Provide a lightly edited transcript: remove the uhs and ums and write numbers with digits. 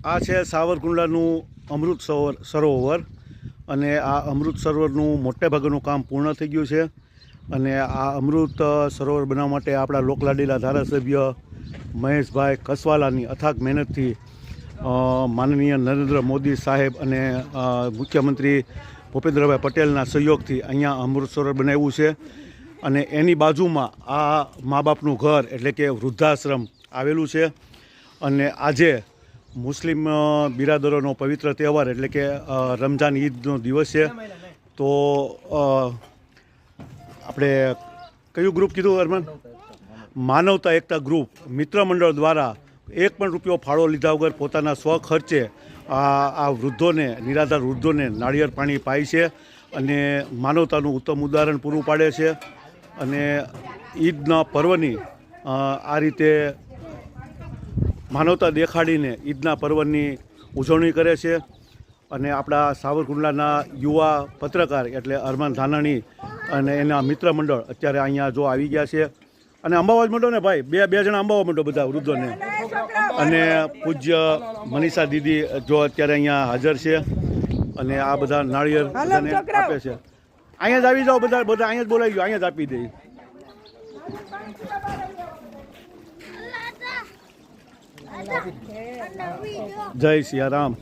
આ છે સાવરકુંડલાનું અમૃત સરોવર અને આ અમૃત સરોવરનું મોટે ભાગનું કામ પૂર્ણ થઈ ગયું છે અને આ અમૃત સરોવર બનાવવા માટે આપણા લોકલાડીલા ધારાસભ્ય મહેશભાઈ કસવાલાની અથાગ મહેનતથી માનનીય નરેન્દ્ર મોદી સાહેબ અને મુખ્યમંત્રી ભૂપેન્દ્રભાઈ પટેલના સહયોગથી અહીંયા અમૃત સરોવર બનાવ્યું છે અને એની બાજુમાં આ મા બાપનું ઘર એટલે કે વૃદ્ધાશ્રમ આવેલું છે અને આજે મુસ્લિમ બિરાદરોનો પવિત્ર તહેવાર એટલે કે રમઝાન ઈદનો દિવસ છે. તો આપણે કયું ગ્રુપ કીધું અરમાન? માનવતા એકતા ગ્રુપ મિત્ર મંડળ દ્વારા 1 પણ રૂપિયો ફાળો લીધા વગર પોતાના સ્વખર્ચે આ વૃદ્ધોને, નિરાધાર વૃદ્ધોને નાળિયેર પાણી પાય છે અને માનવતાનું ઉત્તમ ઉદાહરણ પૂરું પાડે છે અને ઈદના પર્વની આ રીતે માનવતા દેખાડીને ઈદના પર્વની ઉજવણી કરે છે અને આપણા સાવરકુંડલાના યુવા પત્રકાર એટલે અરમાન ધાનાણી અને એના મિત્ર મંડળ અત્યારે અહીંયા જો આવી ગયા છે અને અંબાવા મંડો ને ભાઈ, બે જણા અંબાવા મંડો બધા વૃદ્ધોને અને પૂજ્ય મનીષા દીદી જો અત્યારે અહીંયા હાજર છે અને આ બધા નાળિયેર બધાને આપે છે. અહીંયા જ આવી જાઓ, બધા અહીંયા જ બોલાવી ગયો, અહીંયા જ આપી દે. જય સિયારામ.